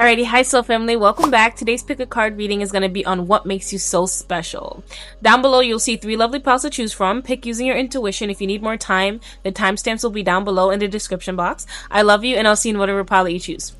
Alrighty, hi Soul Family, welcome back. Today's pick a card reading is going to be on what makes you so special. Down below you'll see 3 lovely piles to choose from. Pick using your intuition. If you need more time, the timestamps will be down below in the description box. I love you and I'll see you in whatever pile that you choose.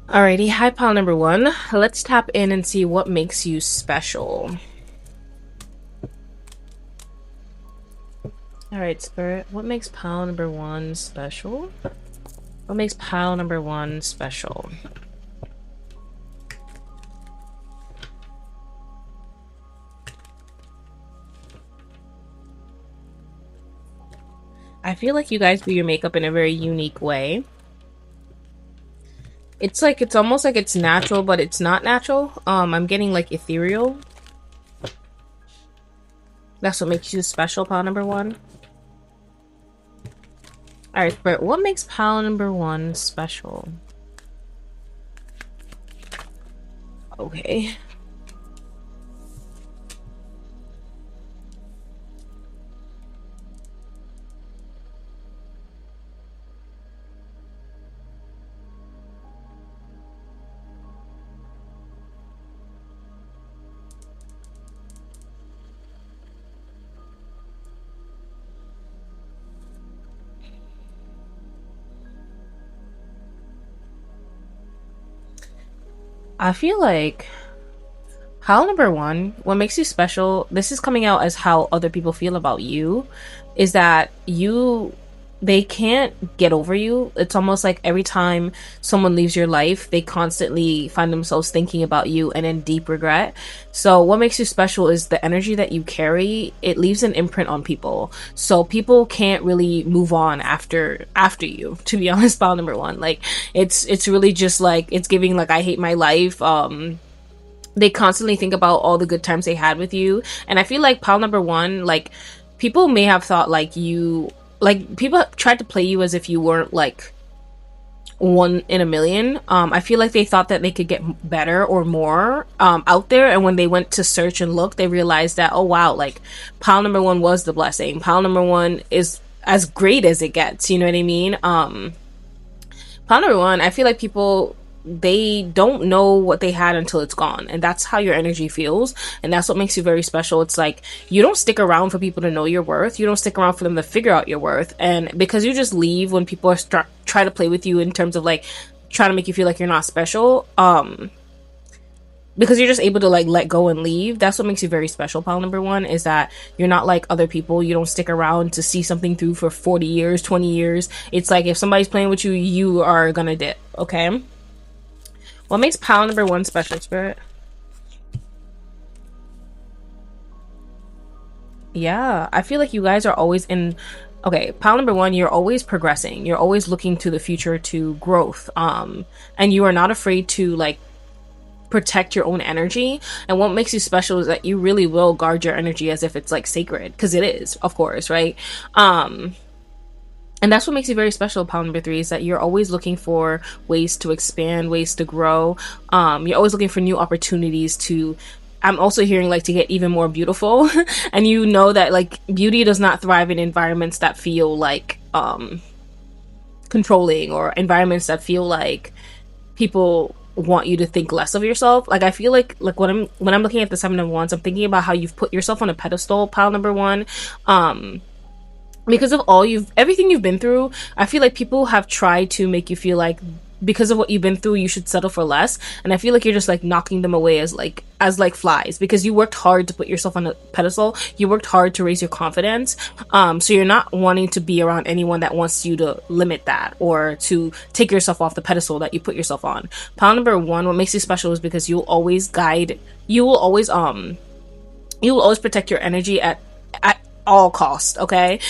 Alrighty, hi pile number 1. Let's tap in and see what makes you special. Alright, Spirit, what makes pile number 1 special? What makes pile number 1 special? I feel like you guys do your makeup in a very unique way. It's like, it's almost like it's natural, but it's not natural. I'm getting like ethereal. That's what makes you special, pile number 1. Alright, Spirit, what makes pile number 1 special? Okay. I feel like pile number 1, what makes you special, this is coming out as how other people feel about you, is that they can't get over you. It's almost like every time someone leaves your life, they constantly find themselves thinking about you and in deep regret. So what makes you special is the energy that you carry. It leaves an imprint on people. So people can't really move on after you, to be honest, pile number 1. Like, it's really just like, it's giving like, I hate my life. They constantly think about all the good times they had with you. And I feel like pile number 1, like, people may have thought like people tried to play you as if you weren't like 1 in a million. I feel like they thought that they could get better or more out there, and when they went to search and look, they realized that, oh wow, like pile number 1 was the blessing. Pile number 1 is as great as it gets, you know what I mean? Pile number 1, I feel like people, they don't know what they had until it's gone, and that's how your energy feels, and that's what makes you very special. It's like, you don't stick around for people to know your worth, you don't stick around for them to figure out your worth, and because you just leave when people are try to play with you in terms of like trying to make you feel like you're not special, because you're just able to like let go and leave. That's what makes you very special, pile number 1, is that you're not like other people. You don't stick around to see something through for 40 years, 20 years. It's like, if somebody's playing with you, you are gonna dip. Okay, what makes pile number 1 special, Spirit? Yeah, I feel like you guys are always in... Okay, pile number 1, you're always progressing. You're always looking to the future, to growth. And you are not afraid to, like, protect your own energy. And what makes you special is that you really will guard your energy as if it's, like, sacred. Because it is, of course, right? And that's what makes you very special, pile number 3, is that you're always looking for ways to expand, ways to grow. You're always looking for new opportunities to... I'm also hearing like to get even more beautiful. And you know that like beauty does not thrive in environments that feel like controlling, or environments that feel like people want you to think less of yourself. Like, I feel like when I'm looking at the 7 of Wands, I'm thinking about how you've put yourself on a pedestal, pile number 1. Because of everything you've been through. I feel like people have tried to make you feel like because of what you've been through, you should settle for less. And I feel like you're just like knocking them away as flies, because you worked hard to put yourself on a pedestal. You worked hard to raise your confidence. So you're not wanting to be around anyone that wants you to limit that, or to take yourself off the pedestal that you put yourself on. Pile number 1, what makes you special is because you'll always protect your energy at all cost. Okay.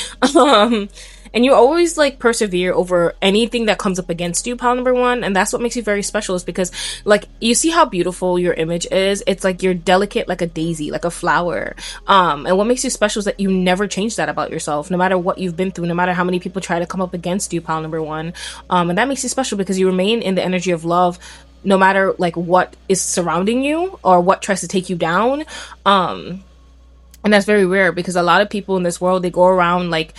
And you always like persevere over anything that comes up against you, pile number one. And that's what makes you very special, is because like you see how beautiful your image is. It's like you're delicate like a daisy, like a flower. And what makes you special is that you never change that about yourself, no matter what you've been through, no matter how many people try to come up against you, pile number one. And that makes you special because you remain in the energy of love, no matter like what is surrounding you or what tries to take you down. And that's very rare, because a lot of people in this world, they go around like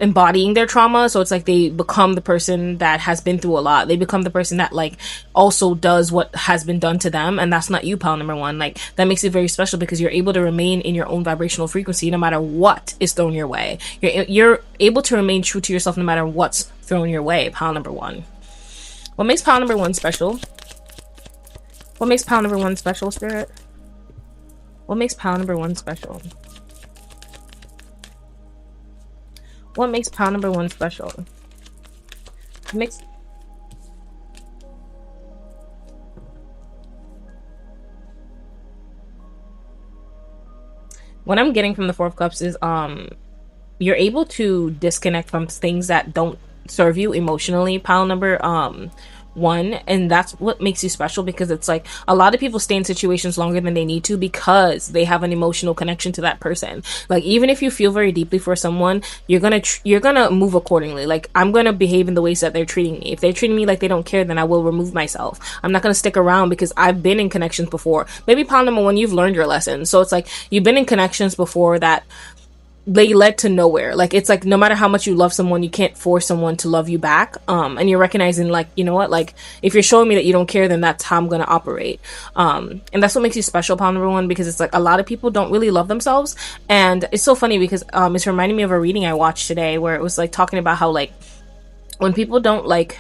embodying their trauma. So it's like they become the person that has been through a lot. They become the person that like also does what has been done to them. And that's not you, pal number one. Like that makes it very special because you're able to remain in your own vibrational frequency no matter what is thrown your way. You're able to remain true to yourself no matter what's thrown your way, pal number one. What makes pal number one special? What makes pal number one special, Spirit? What makes pal number one special? What makes pal number one special? What I'm getting from the Four of Cups is you're able to disconnect from things that don't serve you emotionally, pile number one. And that's what makes you special, because it's like a lot of people stay in situations longer than they need to because they have an emotional connection to that person. Like even if you feel very deeply for someone, you're gonna move accordingly. Like I'm gonna behave in the ways that they're treating me. If they're treating me like they don't care, then I will remove myself. I'm not gonna stick around because I've been in connections before. Maybe pile number one, you've learned your lesson. So it's like you've been in connections before that they led to nowhere. Like it's like no matter how much you love someone, you can't force someone to love you back. And you're recognizing like, you know what, like if you're showing me that you don't care, then that's how I'm gonna operate. And that's what makes you special, pal number one, because it's like a lot of people don't really love themselves. And it's so funny because it's reminding me of a reading I watched today where it was like talking about how like when people don't like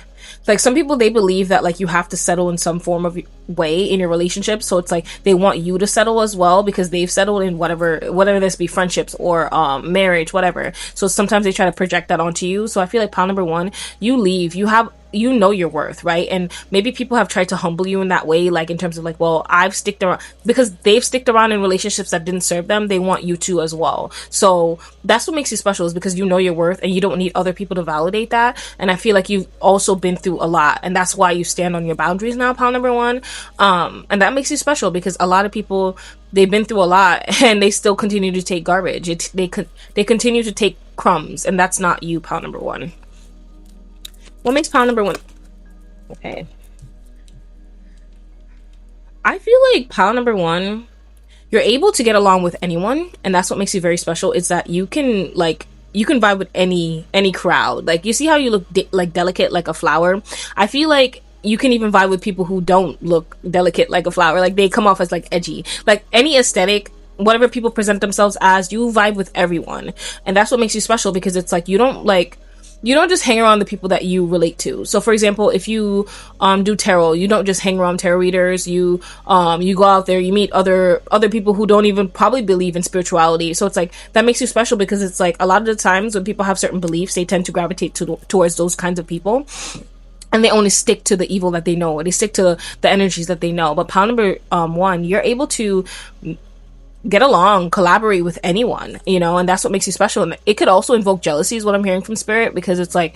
some people, they believe that like you have to settle in some form of way in your relationship. So it's like they want you to settle as well because they've settled in whatever this be, friendships or marriage, whatever. So sometimes they try to project that onto you. So I feel like pile number one, you leave, you know your worth, right? And maybe people have tried to humble you in that way, like in terms of like, well, I've sticked around because they've sticked around in relationships that didn't serve them. They want you to as well. So that's what makes you special, is because you know your worth and you don't need other people to validate that. And I feel like you've also been through a lot, and that's why you stand on your boundaries now, pile number one. And that makes you special because a lot of people, they've been through a lot and they still continue to take garbage. They continue to take crumbs, and that's not you, pile number one. What makes pile number one? Okay. I feel like pile number one, you're able to get along with anyone, and that's what makes you very special. It's that you can vibe with any crowd. Like you see how you look like delicate like a flower. I feel like you can even vibe with people who don't look delicate like a flower. Like they come off as like edgy. Like any aesthetic, whatever people present themselves as, you vibe with everyone, and that's what makes you special, because it's like you don't just hang around the people that you relate to. So for example, if you do tarot, you don't just hang around tarot readers. You go out there, you meet other people who don't even probably believe in spirituality. So it's like that makes you special, because it's like a lot of the times when people have certain beliefs, they tend to gravitate towards those kinds of people. And they only stick to the evil that they know, or they stick to the energies that they know. But pile number one, you're able to get along, collaborate with anyone, you know, and that's what makes you special. And it could also invoke jealousy, is what I'm hearing from spirit, because it's like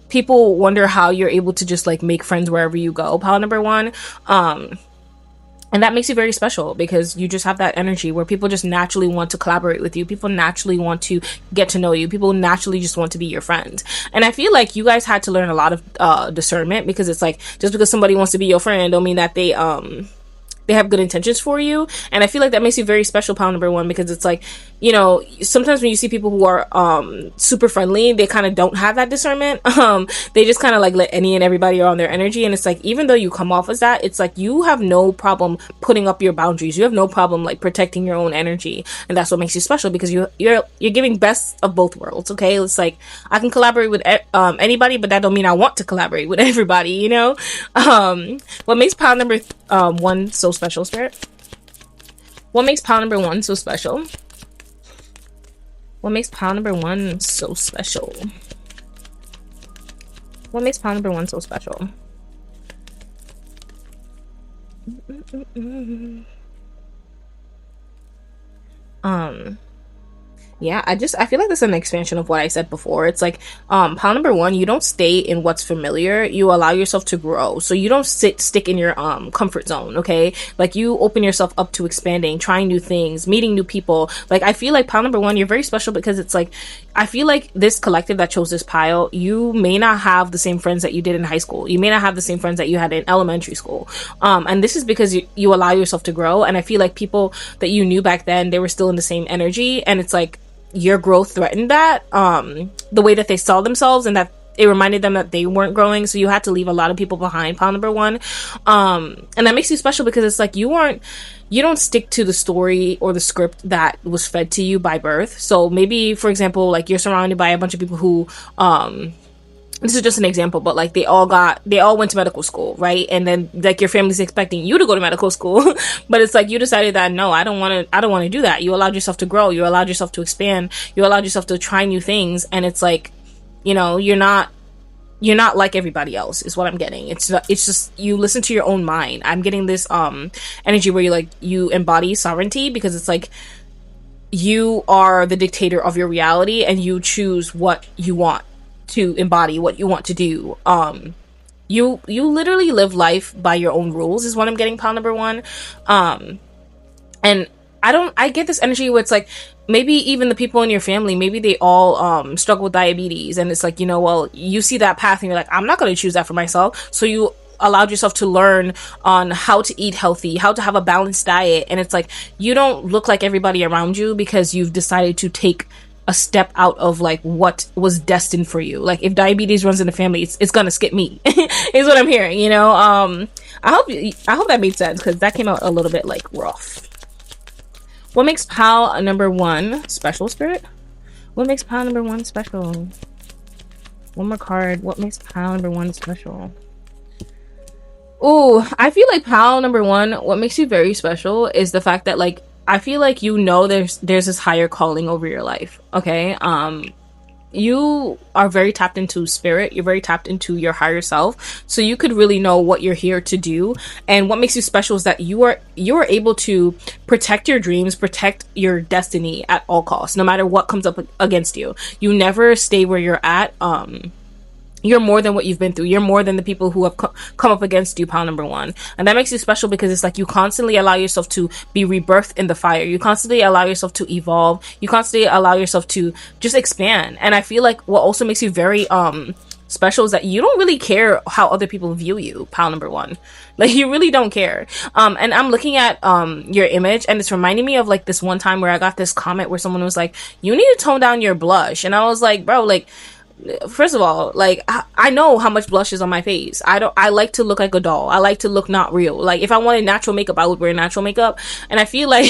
people wonder how you're able to just like make friends wherever you go, pile number one. And that makes you very special because you just have that energy where people just naturally want to collaborate with you. People naturally want to get to know you. People naturally just want to be your friend. And I feel like you guys had to learn a lot of discernment, because it's like just because somebody wants to be your friend don't mean that they have good intentions for you. And I feel like that makes you very special, pile number one, because it's like, you know, sometimes when you see people who are super friendly, they kind of don't have that discernment. They just kind of like let any and everybody on their energy. And it's like, even though you come off as that, it's like you have no problem putting up your boundaries. You have no problem like protecting your own energy. And that's what makes you special, because you're giving best of both worlds. Okay, it's like I can collaborate with anybody, but that don't mean I want to collaborate with everybody, you know. What makes pile number one so special, spirit? What makes pile number one so special? What makes pile number one so special? What makes pile number one so special? Yeah, I feel like that's an expansion of what I said before. It's like pile number one, you don't stay in what's familiar. You allow yourself to grow. So you don't stick in your comfort zone, okay? Like you open yourself up to expanding, trying new things, meeting new people. Like I feel like pile number one, you're very special because it's like I feel like this collective that chose this pile, you may not have the same friends that you did in high school. You may not have the same friends that you had in elementary school. And this is because you allow yourself to grow. And I feel like people that you knew back then, they were still in the same energy, and it's like your growth threatened that, the way that they saw themselves, and that it reminded them that they weren't growing, so you had to leave a lot of people behind, pile number one. And that makes you special because it's like you don't stick to the story or the script that was fed to you by birth. So maybe, for example, like you're surrounded by a bunch of people who this is just an example, but like they all went to medical school, right? And then like your family's expecting you to go to medical school, but it's like you decided that no, I don't want to do that. You allowed yourself to grow, you allowed yourself to expand, you allowed yourself to try new things, and it's like, you know, you're not like everybody else is what I'm getting. It's just you listen to your own mind. I'm getting this energy where you embody sovereignty, because it's like you are the dictator of your reality and you choose what you want to embody, what you want to do. You literally live life by your own rules is what I'm getting, pile number one. And I get this energy where it's like maybe even the people in your family, maybe they all struggle with diabetes, and it's like, you know, well, you see that path and you're like, I'm not going to choose that for myself. So you allowed yourself to learn on how to eat healthy, how to have a balanced diet, and it's like you don't look like everybody around you because you've decided to take a step out of like what was destined for you. Like if diabetes runs in the family, it's gonna skip me is what I'm hearing, you know. I hope that made sense, because that came out a little bit like rough. What makes pile number one special, Spirit? What makes pile number one special? One more card. What makes pile number one special? Ooh, I feel like pile number one, what makes you very special is the fact that like I feel like, you know, there's this higher calling over your life. Okay. You are very tapped into spirit. You're very tapped into your higher self. So you could really know what you're here to do. And what makes you special is that you are able to protect your dreams, protect your destiny at all costs, no matter what comes up against you. You never stay where you're at. You're more than what you've been through. You're more than the people who have come up against you, pile number one. And that makes you special because it's like you constantly allow yourself to be rebirthed in the fire. You constantly allow yourself to evolve. You constantly allow yourself to just expand. And I feel like what also makes you very special is that you don't really care how other people view you, pile number one. Like you really don't care. And I'm looking at your image, and it's reminding me of like this one time where I got this comment where someone was like, you need to tone down your blush. And I was like, bro, like, first of all, like I know how much blush is on my face. I like to look like a doll. I like to look not real. Like if I wanted natural makeup, I would wear natural makeup. And I feel like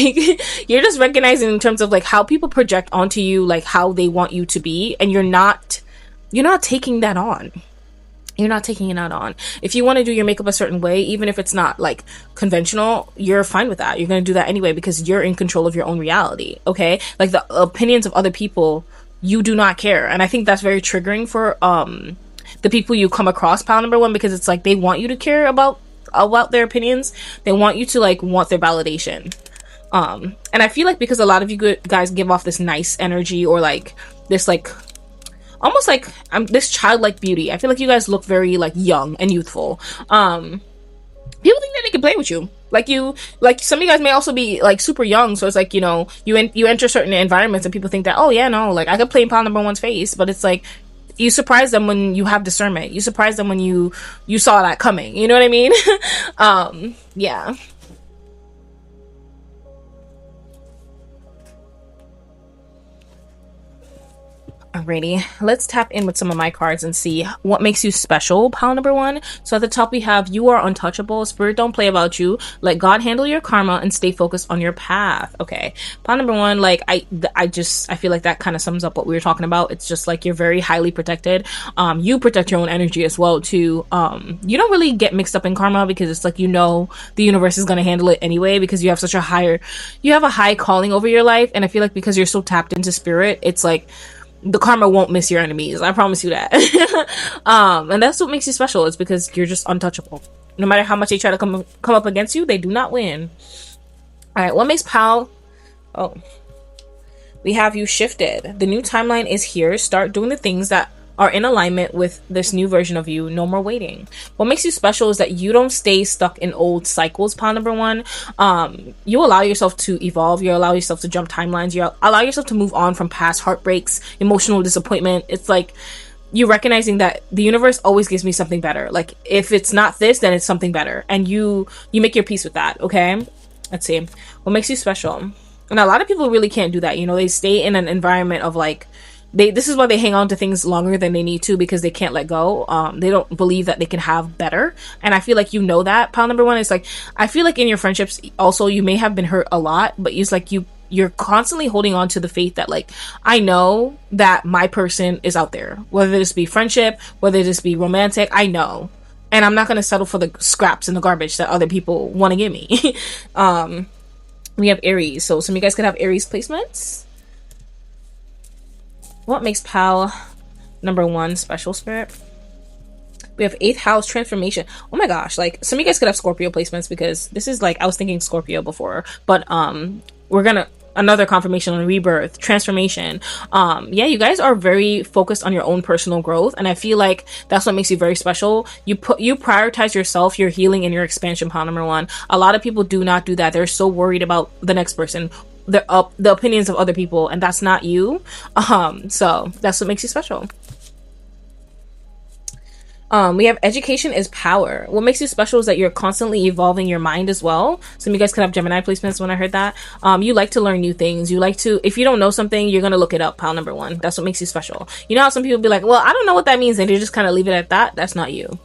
you're just recognizing in terms of like how people project onto you, like how they want you to be, and you're not taking that on. You're not taking it out on. If you want to do your makeup a certain way, even if it's not like conventional, you're fine with that. You're going to do that anyway because you're in control of your own reality. Okay? Like the opinions of other people, you do not care. And I think that's very triggering for the people you come across, pile number one, because it's like they want you to care about their opinions. They want you to like want their validation. And I feel like because a lot of you guys give off this nice energy, or like this like almost like this childlike beauty. I feel like you guys look very like young and youthful. People think that they can play with you. Like some of you guys may also be like super young, so it's like, you know, you enter certain environments and people think that, oh yeah, no, like I could play in pile number one's face, but it's like you surprise them when you have discernment. You surprise them when you saw that coming. You know what I mean? Yeah. Alrighty, let's tap in with some of my cards and see what makes you special, pile number one. So at the top we have, you are untouchable. Spirit don't play about you. Let God handle your karma and stay focused on your path. Okay, pile number one, like I feel like that kind of sums up what we were talking about. It's just like you're very highly protected. You protect your own energy as well too. You don't really get mixed up in karma because it's like, you know, the universe is going to handle it anyway because you have such a high calling over your life. And I feel like because you're so tapped into spirit, it's like the karma won't miss your enemies. I promise you that. And that's what makes you special. It's because you're just untouchable. No matter how much they try to come up against you, they do not win. All right, what makes pile We have you shifted. The new timeline is here. Start doing the things that are in alignment with this new version of you. No more waiting. What makes you special is that you don't stay stuck in old cycles. Pile number one, you allow yourself to evolve. You allow yourself to jump timelines. You allow yourself to move on from past heartbreaks, emotional disappointment. It's like you recognizing that the universe always gives me something better. Like if it's not this, then it's something better, and you make your peace with that. Okay, let's see what makes you special. And a lot of people really can't do that. You know, they stay in an environment of like, this is why they hang on to things longer than they need to, because they can't let go. They don't believe that they can have better. And I feel like, you know, that pile number one is like, I feel like in your friendships also, you may have been hurt a lot, but it's like you're constantly holding on to the faith that like, I know that my person is out there, whether this be friendship, whether this be romantic, I know. And I'm not going to settle for the scraps and the garbage that other people want to give me. We have Aries. So some of you guys could have Aries placements. What makes pal number one special, Spirit? We have 8th house transformation. Oh my gosh, like some of you guys could have Scorpio placements, because this is like, I was thinking Scorpio before, but we're gonna another confirmation on rebirth, transformation. Yeah, you guys are very focused on your own personal growth, and I feel like that's what makes you very special. You prioritize yourself, your healing, and your expansion. Pile number one. A lot of people do not do that. They're so worried about the next person, the opinions of other people, and that's not you. So that's what makes you special. We have education is power. What makes you special is that you're constantly evolving your mind as well. Some of you guys could have Gemini placements when I heard that. You like to learn new things. You like to, if you don't know something, you're going to look it up. Pile number one. That's what makes you special. You know how some people be like, well, I don't know what that means, and you just kind of leave it at that. That's not you.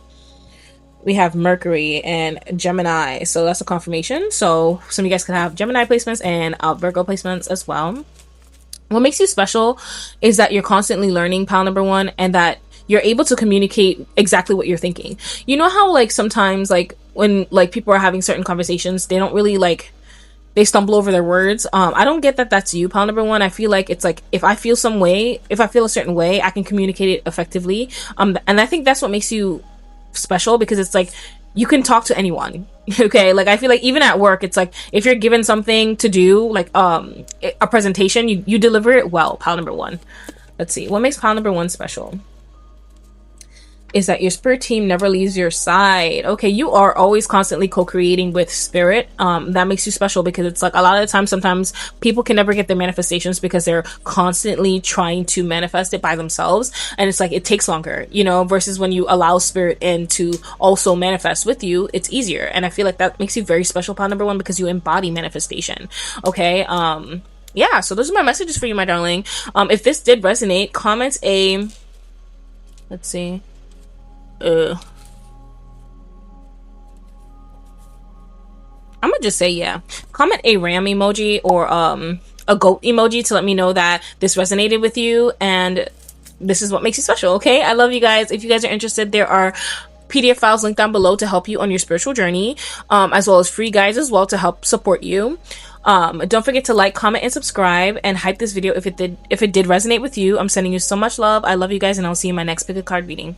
We have Mercury and Gemini. So that's a confirmation. So some of you guys could have Gemini placements and Virgo placements as well. What makes you special is that you're constantly learning, pile number one, and that you're able to communicate exactly what you're thinking. You know how like sometimes like when like people are having certain conversations, they don't really like, they stumble over their words. I don't get that that's you, pile number one. I feel like it's like, if I feel some way, if I feel a certain way, I can communicate it effectively. And I think that's what makes you special, because it's like you can talk to anyone. Okay, like I feel like even at work, it's like if you're given something to do, like a presentation, you deliver it well. Pile number one. Let's see what makes pile number one special is that your spirit team never leaves your side. Okay, you are always constantly co-creating with spirit. That makes you special, because it's like a lot of the time, sometimes people can never get their manifestations because they're constantly trying to manifest it by themselves, and it's like it takes longer, you know, versus when you allow spirit in to also manifest with you, it's easier. And I feel like that makes you very special, pile number one, because you embody manifestation. Okay, yeah, so those are my messages for you, my darling. If this did resonate, comment a, let's see, I'm gonna just say, yeah, comment a ram emoji or a goat emoji to let me know that this resonated with you and this is what makes you special. Okay, I love you guys. If you guys are interested, there are PDF files linked down below to help you on your spiritual journey, as well as free guides as well to help support you. Don't forget to like, comment, and subscribe, and hype this video if it did resonate with you. I'm sending you so much love. I love you guys, and I'll see you in my next pick a card reading.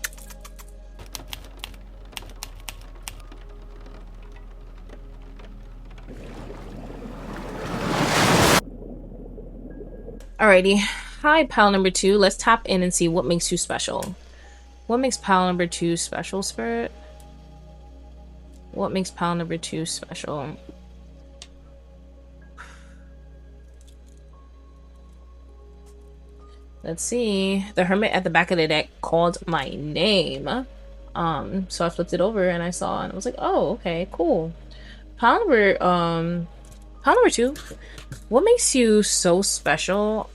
Alrighty, hi pile number two. Let's tap in and see what makes you special. What makes pile number two special, Spirit? What makes pile number two special? Let's see. The Hermit at the back of the deck called my name. So I flipped it over and I saw, and I was like, oh, okay, cool. Pile number two. What makes you so special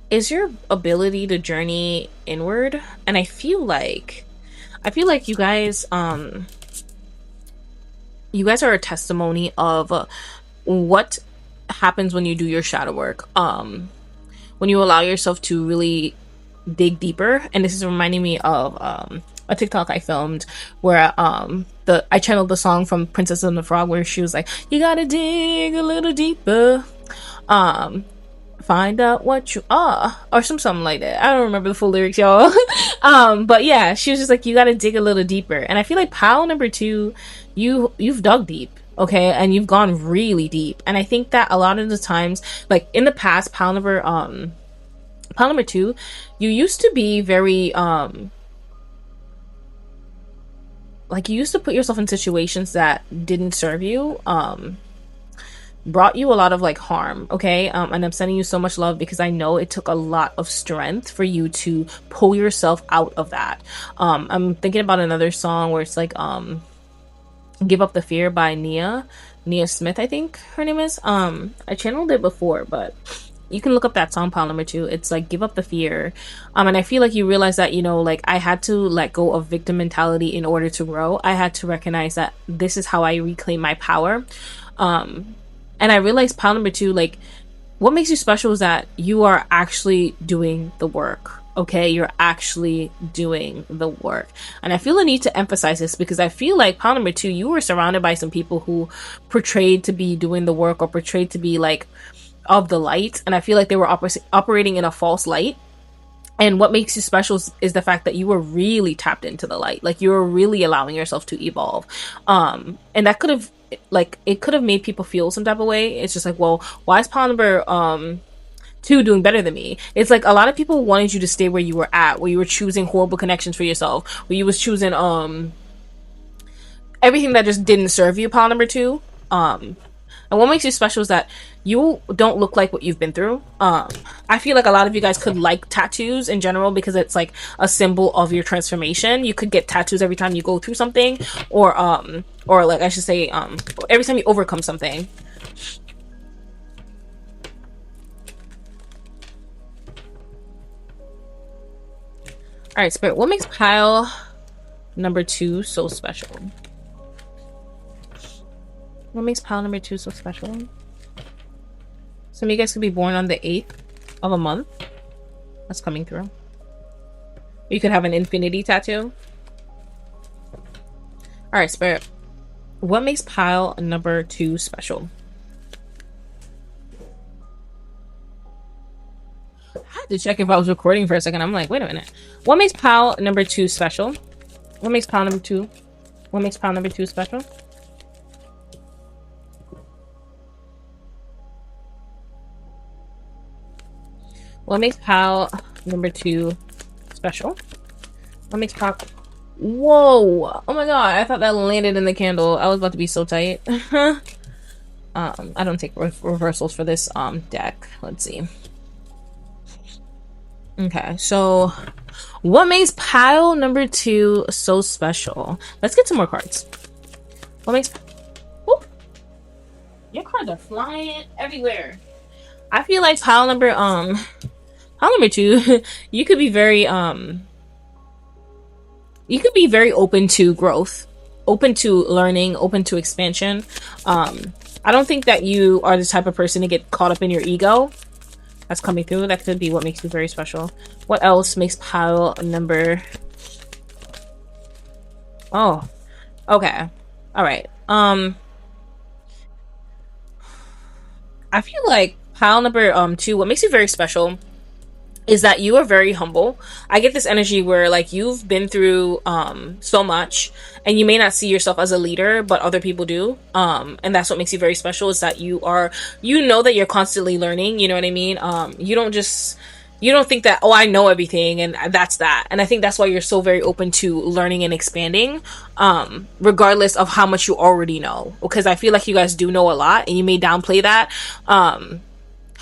is your ability to journey inward. And I feel like you guys are a testimony of what happens when you do your shadow work, when you allow yourself to really dig deeper. And this is reminding me of a TikTok I filmed where I channeled the song from Princess and the Frog, where she was like, you gotta dig a little deeper, find out what you are, or something like that. I don't remember the full lyrics, y'all. But yeah, she was just like, you gotta dig a little deeper. And I feel like pile number two, you've dug deep. Okay, and you've gone really deep. And I think that a lot of the times, like in the past, pile number two, you used to be very like you used to put yourself in situations that didn't serve you, brought you a lot of like harm. Okay, and I'm sending you so much love because I know it took a lot of strength for you to pull yourself out of that. I'm thinking about another song where it's like Give Up the Fear by Nia Smith, I think her name is. I channeled it before, but you can look up that song, pile number two. It's like Give Up the Fear. And I feel like you realize that, you know, like I had to let go of victim mentality in order to grow. I had to recognize that this is how I reclaim my power. And I realized pile number two, like what makes you special is that you are actually doing the work. Okay, you're actually doing the work. And I feel the need to emphasize this because I feel like pile number two, you were surrounded by some people who portrayed to be doing the work or portrayed to be like of the light, and I feel like they were operating in a false light. And what makes you special is the fact that you were really tapped into the light, like you were really allowing yourself to evolve. And that could have, like, it could have made people feel some type of way. It's just like, well, why is pile number two doing better than me? It's like a lot of people wanted you to stay where you were at, where you were choosing horrible connections for yourself, where you was choosing everything that just didn't serve you, pile number two. And what makes you special is that you don't look like what you've been through. I feel like a lot of you guys could like tattoos in general because it's like a symbol of your transformation. You could get tattoos every time you go through something, or like I should say, every time you overcome something. All right, Spirit, what makes pile number two so special? What makes pile number two so special? Some of you guys could be born on the 8th of a month. That's coming through. You could have an infinity tattoo. All right, Spirit. What makes pile number two special? I had to check if I was recording for a second. I'm like, wait a minute. What makes pile number two special? What makes pile number two? What makes pile number two special? What makes pile number two special? What makes pile... Whoa! Oh my god, I thought that landed in the candle. I was about to be so tight. I don't take reversals for this deck. Let's see. Okay, so what makes pile number two so special? Let's get some more cards. What makes... Whoop. Your cards are flying everywhere. I feel like pile number two, you could be very open to growth, open to learning, open to expansion. I don't think that you are the type of person to get caught up in your ego. That's coming through. That could be what makes you very special. What else makes pile number... Oh, okay. All right. I feel like pile number two, what makes you very special is that you are very humble. I get this energy where like you've been through so much, and you may not see yourself as a leader, but other people do. And that's what makes you very special, is that you know that you're constantly learning. You know what I mean? You don't think that, oh, I know everything and that's that. And I think that's why you're so very open to learning and expanding, regardless of how much you already know. Because I feel like you guys do know a lot, and you may downplay that.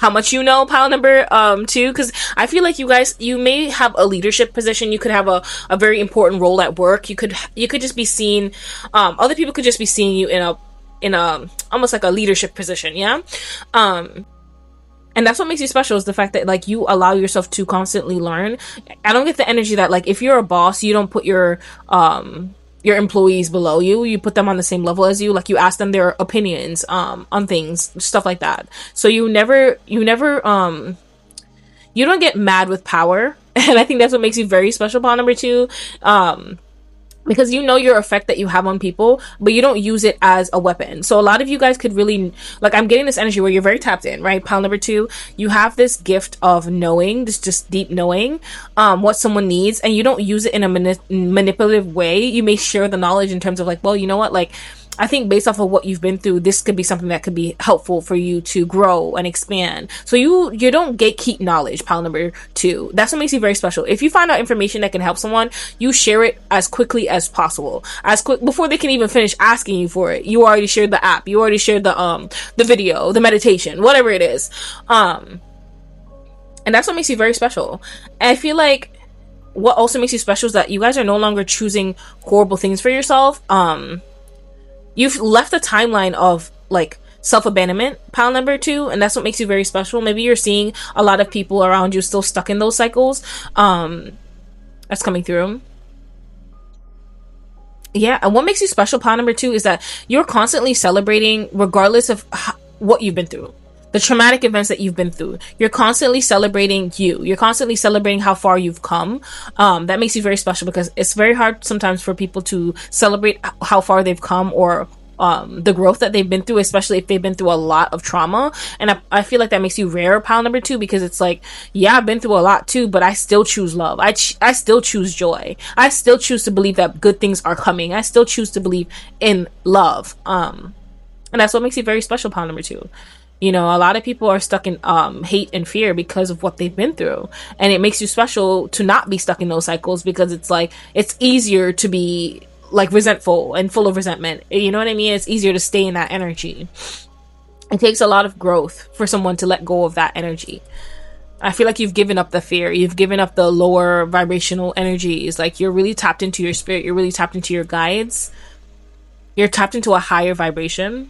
How much you know, pile number two, because I feel like you may have a leadership position. You could have a very important role at work. You could just be seen, other people could just be seeing you in a almost like a leadership position, yeah. And that's what makes you special, is the fact that like you allow yourself to constantly learn. I don't get the energy that like if you're a boss, you don't put your employees below you. You put them on the same level as you. Like you ask them their opinions on things, stuff like that. So you don't get mad with power. And I think that's what makes you very special, pile number two. Because you know your effect that you have on people, but you don't use it as a weapon. So a lot of you guys could really, like, I'm getting this energy where you're very tapped in, right? Pile number two, you have this gift of knowing, this just deep knowing what someone needs, and you don't use it in a manipulative way. You may share the knowledge in terms of like, well, you know what, like, I think based off of what you've been through, this could be something that could be helpful for you to grow and expand. So you don't gatekeep knowledge. Pile number 2. That's what makes you very special. If you find out information that can help someone, you share it as quickly as possible. As quick before they can even finish asking you for it. You already shared the app. You already shared the video, the meditation, whatever it is. And that's what makes you very special. And I feel like what also makes you special is that you guys are no longer choosing horrible things for yourself. You've left a timeline of like self-abandonment, pile number 2, and that's what makes you very special. Maybe you're seeing a lot of people around you still stuck in those cycles. That's coming through. Yeah, and what makes you special, pile number 2, is that you're constantly celebrating regardless of what you've been through. The traumatic events that you've been through. You're constantly celebrating you. You're constantly celebrating how far you've come. That makes you very special because it's very hard sometimes for people to celebrate how far they've come or the growth that they've been through, especially if they've been through a lot of trauma. And I feel like that makes you rare, pile number 2, because it's like, yeah, I've been through a lot too, but I still choose love. I still choose joy. I still choose to believe that good things are coming. I still choose to believe in love. And that's what makes you very special, pile number 2. You know, a lot of people are stuck in hate and fear because of what they've been through. And it makes you special to not be stuck in those cycles because it's like, it's easier to be like resentful and full of resentment. You know what I mean? It's easier to stay in that energy. It takes a lot of growth for someone to let go of that energy. I feel like you've given up the fear. You've given up the lower vibrational energies. Like you're really tapped into your spirit. You're really tapped into your guides. You're tapped into a higher vibration.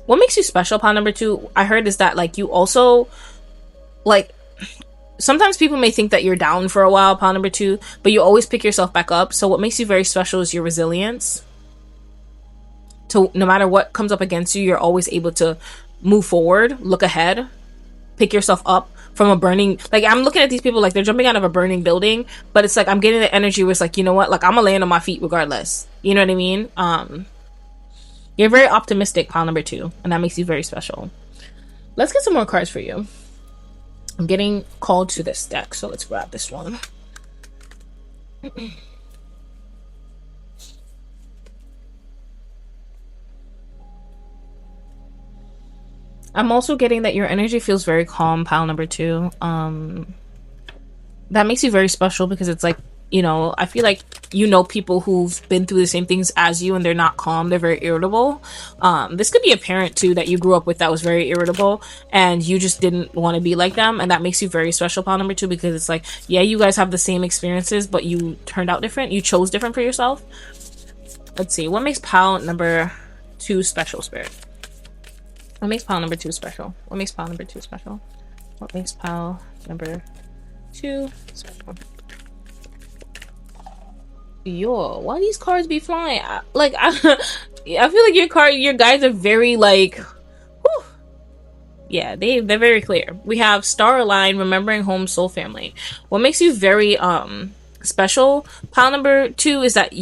What makes you special, pile number 2, I heard, is that like you also like sometimes people may think that you're down for a while, pile number 2, but you always pick yourself back up. So what makes you very special is your resilience. So no matter what comes up against you, you're always able to move forward, look ahead, pick yourself up from a burning, like I'm looking at these people like they're jumping out of a burning building, but it's like I'm getting the energy where it's like, you know what, like I'm gonna land on my feet regardless. You know what I mean? You're very optimistic, pile number 2, and that makes you very special. Let's get some more cards for you. I'm getting called to this deck, so let's grab this one. I'm also getting that your energy feels very calm, pile number 2. That makes you very special because it's like, you know, I feel like you know people who've been through the same things as you and they're not calm, they're very irritable. This could be a parent too that you grew up with that was very irritable and you just didn't want to be like them, and that makes you very special, pile number 2, because it's like, yeah, you guys have the same experiences but you turned out different. You chose different for yourself. Let's see, what makes pile number 2 special, Spirit? What makes pile number 2 special? What makes pile number 2 special? What makes pile number 2 special? Yo, why these cards be flying? I feel like your guides are very like, whew. Yeah, they're very clear. We have Star Align, Remembering Home, Soul Family. What makes you very special, pile number 2, is that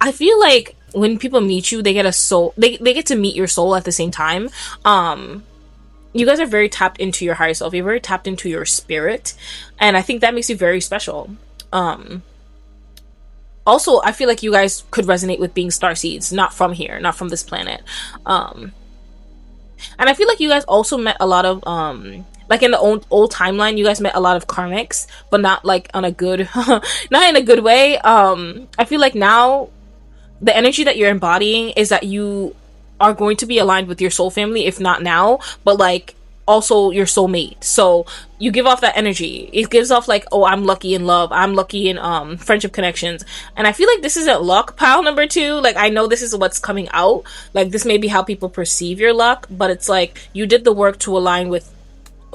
I feel like when people meet you, they get a soul, they get to meet your soul at the same time. You guys are very tapped into your higher self. You're very tapped into your spirit, and I think that makes you very special. Also, I feel like you guys could resonate with being starseeds, not from here, not from this planet. And I feel like you guys also met a lot of, like in the old timeline, you guys met a lot of karmics, but not like on a good, not in a good way. I feel like now the energy that you're embodying is that you are going to be aligned with your soul family, if not now, but like also your soulmate. So you give off that energy. It gives off like, oh, I'm lucky in love, I'm lucky in friendship connections. And I feel like this isn't luck, pile number 2. Like, I know this is what's coming out, like this may be how people perceive your luck, but it's like you did the work to align with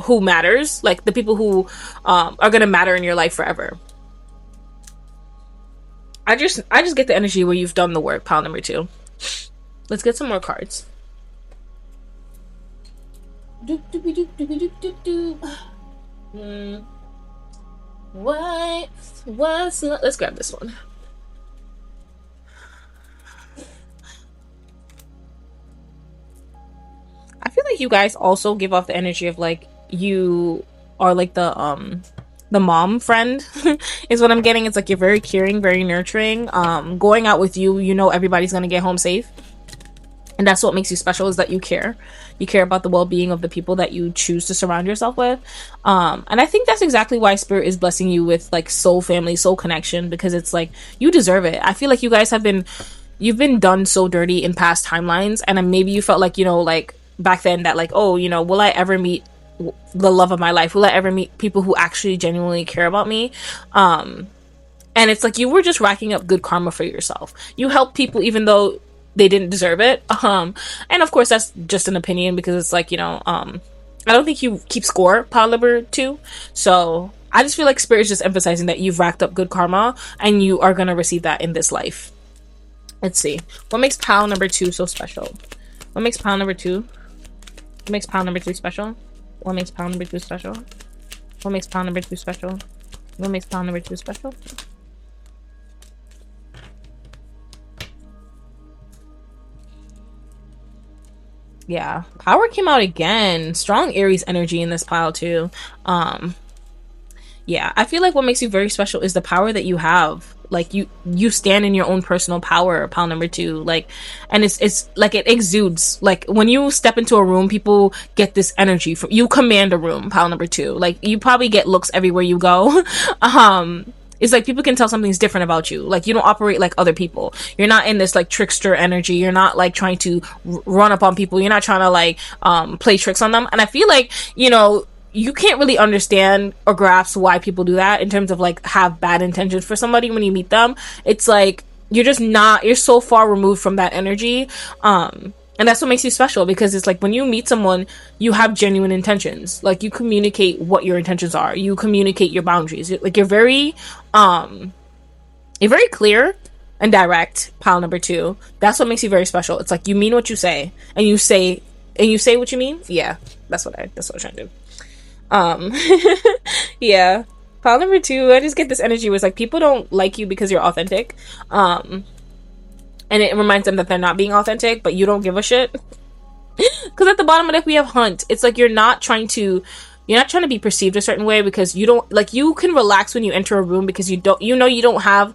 who matters, like the people who are gonna matter in your life forever. I just get the energy where you've done the work, pile number 2. Let's get some more cards. Let's grab this one. I feel like you guys also give off the energy of like you are like the the mom friend is what I'm getting. It's like you're very caring, very nurturing. Going out with you, you know everybody's gonna get home safe. And that's what makes you special, is that you care. You care about the well-being of the people that you choose to surround yourself with. And I think that's exactly why Spirit is blessing you with like soul family, soul connection, because it's like you deserve it. I feel like you guys you've been done so dirty in past timelines, and then maybe you felt like, you know, like back then that like, oh, you know, will I ever meet the love of my life? Will I ever meet people who actually genuinely care about me? And it's like you were just racking up good karma for yourself. You helped people even though they didn't deserve it. And of course that's just an opinion, because it's like, you know, I don't think you keep score, pile number 2. So I just feel like Spirit is just emphasizing that you've racked up good karma and you are going to receive that in this life. Let's see. What makes pile number 2 so special? What makes pile number 2? What makes pile number 3 special? What makes pile number 2 special? What makes pile number 2 special? What makes pile number 2 special? Yeah, power came out again. Strong Aries energy in this pile too. Yeah, I feel like what makes you very special is the power that you have. Like you stand in your own personal power, pile number 2. Like, and it's like it exudes. Like when you step into a room, people get this energy from you. Command a room, pile number 2. Like you probably get looks everywhere you go. It's like people can tell something's different about you. Like you don't operate like other people. You're not in this like trickster energy. You're not like trying to run up on people. You're not trying to like play tricks on them. And I feel like, you know, you can't really understand or grasp why people do that in terms of like have bad intentions for somebody when you meet them. It's like you're so far removed from that energy. And that's what makes you special, because it's like when you meet someone, you have genuine intentions. Like you communicate what your intentions are. You communicate your boundaries. Like you're very clear and direct, pile number 2. That's what makes you very special. It's like you mean what you say, and you say what you mean. Yeah, that's what I'm trying to do. Yeah, pile number 2. I just get this energy where it's like people don't like you because you're authentic. And it reminds them that they're not being authentic, but you don't give a shit. Because at the bottom of the deck we have Hunt. It's like you're not trying to be perceived a certain way, because you don't like, you can relax when you enter a room because you don't have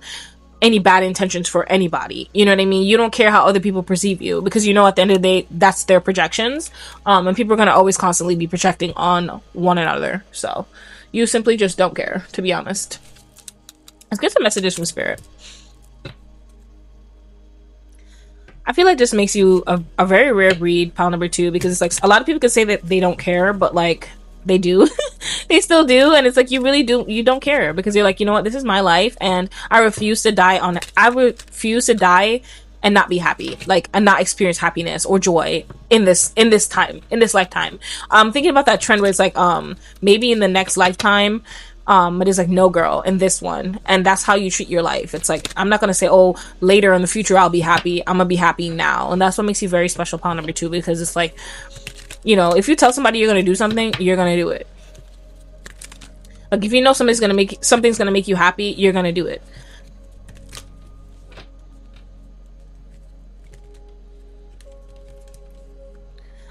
any bad intentions for anybody. You know what I mean? You don't care how other people perceive you, because you know at the end of the day that's their projections. And people are going to always constantly be projecting on one another. So you simply just don't care, to be honest. Let's get some messages from Spirit. I feel like this makes you a very rare breed, pile number 2, because it's like a lot of people can say that they don't care, but like they do. They still do. And it's like you really do, you don't care, because you're like, you know what, this is my life and I refuse to die and not be happy, like, and not experience happiness or joy in this lifetime. I'm thinking about that trend where it's like maybe in the next lifetime, it is like, no girl, in this one. And that's how you treat your life. It's like, I'm not gonna say, oh, later in the future I'll be happy. I'm gonna be happy now. And that's what makes you very special, pile number 2, because it's like, you know, if you tell somebody you're gonna do something, you're gonna do it. Like if you know something's gonna make you happy, you're gonna do it.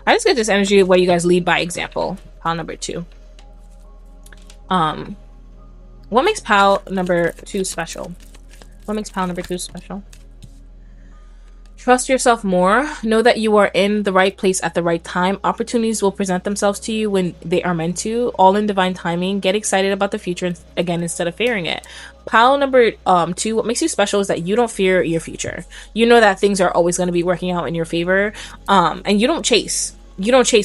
I just get this energy where you guys lead by example, pile number 2. What makes pile number 2 special? What makes pile number 2 special? Trust yourself more. Know that you are in the right place at the right time. Opportunities will present themselves to you when they are meant to, all in divine timing. Get excited about the future again instead of fearing it. Pile number 2, what makes you special is that you don't fear your future. You know that things are always going to be working out in your favor, and you don't chase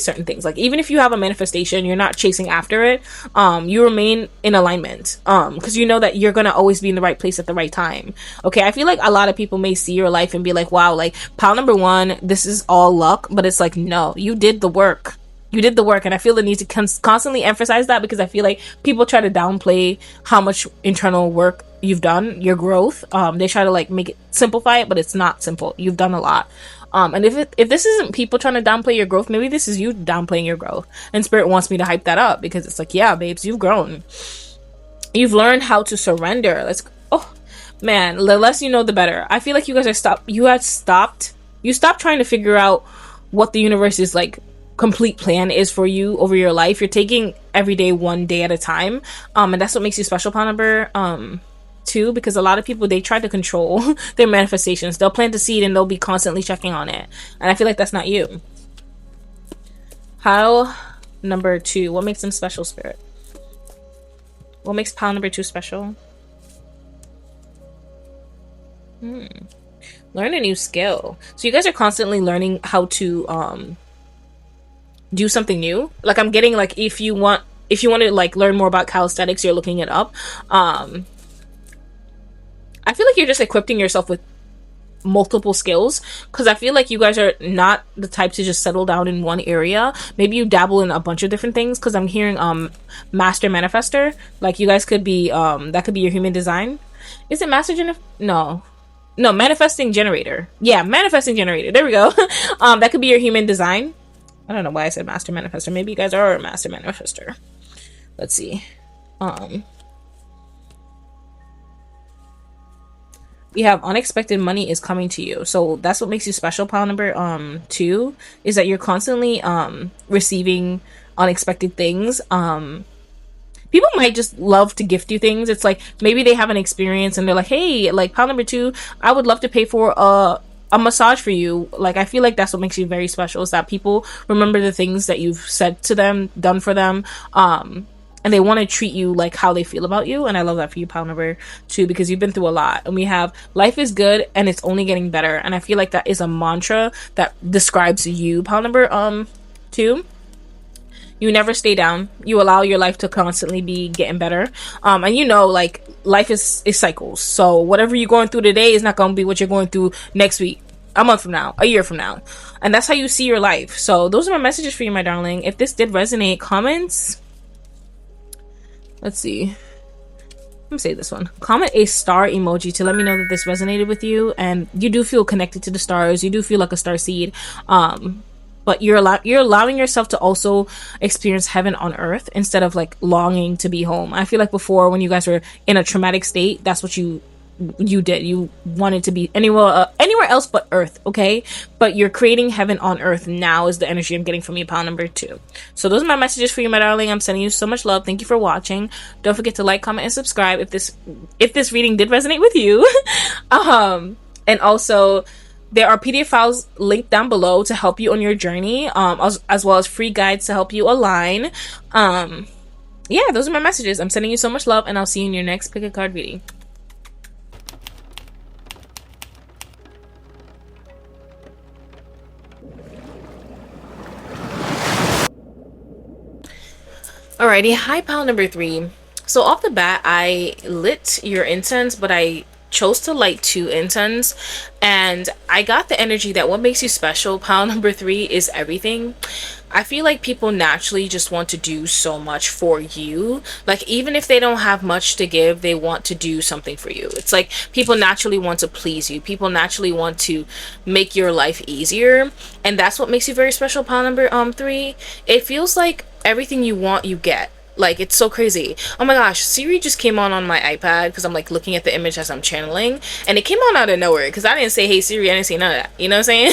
certain things. Like even if you have a manifestation, you're not chasing after it. You remain in alignment, because you know that you're gonna always be in the right place at the right time. Okay, I feel like a lot of people may see your life and be like, wow, like pile number 1, this is all luck. But it's like, no, you did the work. And I feel the need to constantly emphasize that, because I feel like people try to downplay how much internal work you've done, your growth. They try to like make it, simplify it, but it's not simple. You've done a lot. And if this isn't people trying to downplay your growth, maybe this is you downplaying your growth. And Spirit wants me to hype that up, because it's like, yeah, babes, you've grown. You've learned how to surrender. Oh man, the less you know, the better. I feel like you guys are stopped trying to figure out what the universe is like complete plan is for you over your life. You're taking every day one day at a time, and that's what makes you special, pile number 2, because a lot of people, they try to control their manifestations. They'll plant the seed and they'll be constantly checking on it, and I feel like that's not you. Pile number 2, what makes them special, Spirit? What makes pile number 2 special? Learn a new skill. So you guys are constantly learning how to do something new. Like, I'm getting, like, if you want to like learn more about calisthenics, you're looking it up. I feel like you're just equipping yourself with multiple skills, because I feel like you guys are not the type to just settle down in one area. Maybe you dabble in a bunch of different things, because I'm hearing master manifester. Like, you guys could be that could be your human design. Is it master no, manifesting generator. Yeah, manifesting generator. There we go. That could be your human design. I don't know why I said master manifester. Maybe you guys are a master manifester. Let's see. We have unexpected money is coming to you. So that's what makes you special, pile number 2, is that you're constantly receiving unexpected things. People might just love to gift you things. It's like, maybe they have an experience and they're like, hey, like, pile number 2, I would love to pay for a massage for you. Like, I feel like that's what makes you very special, is that people remember the things that you've said to them, done for them, and they want to treat you like how they feel about you. And I love that for you, pile number 2, because you've been through a lot. And we have life is good and it's only getting better. And I feel like that is a mantra that describes you, pile number 2. You never stay down. You allow your life to constantly be getting better. And you know, like, life is cycles. So whatever you're going through today is not going to be what you're going through next week, a month from now, a year from now. And that's how you see your life. So those are my messages for you, my darling. If this did resonate, comments. Let's see. Let me say this one. Comment a star emoji to let me know that this resonated with you and you do feel connected to the stars. You do feel like a star seed. But you're allowing yourself to also experience heaven on earth instead of like longing to be home. I feel like before, when you guys were in a traumatic state, that's what you did. You wanted to be anywhere else but earth, okay? But you're creating heaven on earth now is the energy I'm getting from you, pile number 2. So those are my messages for you, my darling. I'm sending you so much love. Thank you for watching. Don't forget to like, comment, and subscribe if this reading did resonate with you. And also, there are PDF files linked down below to help you on your journey, as well as free guides to help you align. Yeah, those are my messages. I'm sending you so much love, and I'll see you in your next pick a card reading. Alrighty, hi, pile number 3. So off the bat, I lit your incense, but I chose to light 2 incense, and I got the energy that what makes you special, pile number 3, is everything. I feel like people naturally just want to do so much for you. Like, even if they don't have much to give, they want to do something for you. It's like people naturally want to please you. People naturally want to make your life easier, and that's what makes you very special, pile number 3. It feels like everything you want, you get. Like, it's so crazy. Oh my gosh, Siri just came on my iPad because I'm like looking at the image as I'm channeling, and it came on out of nowhere because I didn't say hey Siri, I didn't say none of that, you know what I'm saying?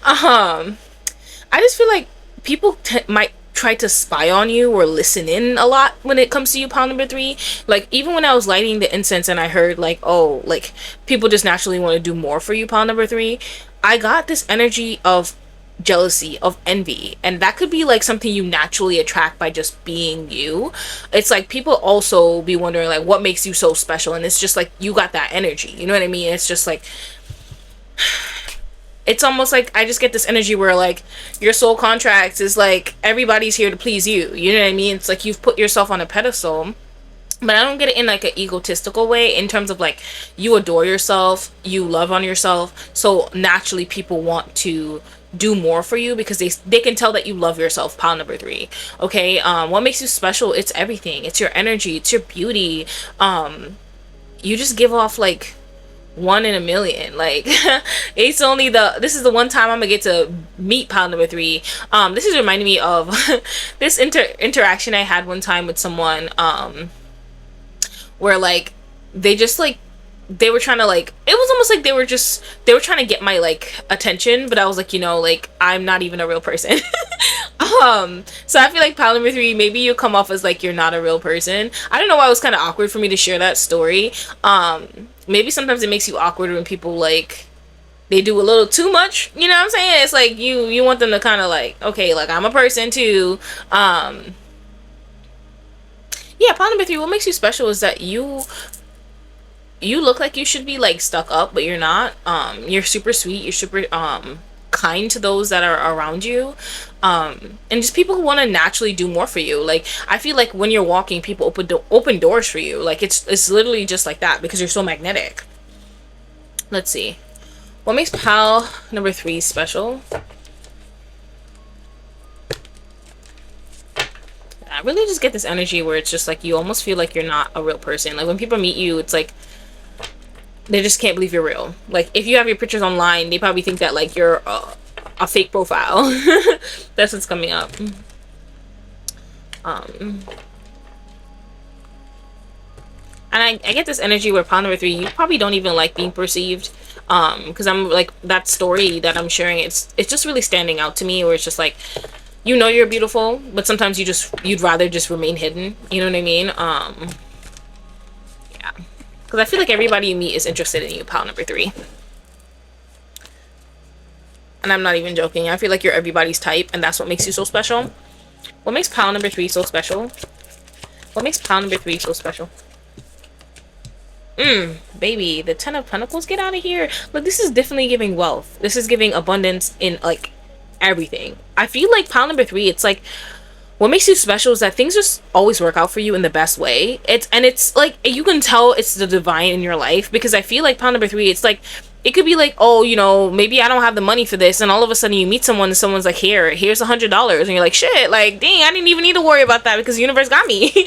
I just feel like people might try to spy on you or listen in a lot when it comes to you, pile number 3. Like, even when I was lighting the incense and I heard like, oh, like, people just naturally want to do more for you, pile number 3, I got this energy of jealousy, of envy, and that could be like something you naturally attract by just being you. It's like people also be wondering like what makes you so special, and it's just like you got that energy, you know what I mean? It's just like, it's almost like I just get this energy where like your soul contract is like everybody's here to please you, you know what I mean? It's like you've put yourself on a pedestal. But I don't get it in like an egotistical way, in terms of like you adore yourself, you love on yourself, so naturally people want to do more for you because they can tell that you love yourself, pile number 3. Okay, what makes you special? It's everything. It's your energy, it's your beauty. You just give off like 1 in a million. Like, it's only this is the one time I'm gonna get to meet pile number 3. This is reminding me of this interaction I had one time with someone, where like they just like they were trying to like, it was almost like they were trying to get my like attention, but I was like, you know, like, I'm not even a real person. So I feel like pile number three, maybe you come off as like you're not a real person. I don't know why it was kind of awkward for me to share that story. Maybe sometimes it makes you awkward when people like they do a little too much. You know what I'm saying? It's like you want them to kind of like, okay, like I'm a person too. Yeah, pile number three. What makes you special is that you look like you should be like stuck up, but you're not. You're super sweet. You're super kind to those that are around you, and just people who want to naturally do more for you. Like I feel like when you're walking, people open doors for you. Like it's literally just like that because you're so magnetic. Let's see, what makes pal number three special? I really just get this energy where it's just like you almost feel like you're not a real person. Like when people meet you, it's like they just can't believe you're real. Like if you have your pictures online, they probably think that like you're a fake profile. That's what's coming up. And I get this energy where pile number three, you probably don't even like being perceived. Because I'm like that story that I'm sharing, it's just really standing out to me where it's just like, you know, you're beautiful, but sometimes you'd rather just remain hidden. You know what I mean? Yeah. Because I feel like everybody you meet is interested in you, pile number three. And I'm not even joking. I feel like you're everybody's type, and that's what makes you so special. What makes pile number three so special? What makes pile number three so special? Baby, the 10 of Pentacles, get out of here. Look, this is definitely giving wealth. This is giving abundance in like everything. I feel like pile number three, it's like what makes you special is that things just always work out for you in the best way. It's like you can tell it's the divine in your life, because I feel like pile number three, it's like it could be like, oh, you know, maybe I don't have the money for this, and all of a sudden you meet someone and someone's like, here's $100, and you're like, shit, like dang, I didn't even need to worry about that because the universe got me.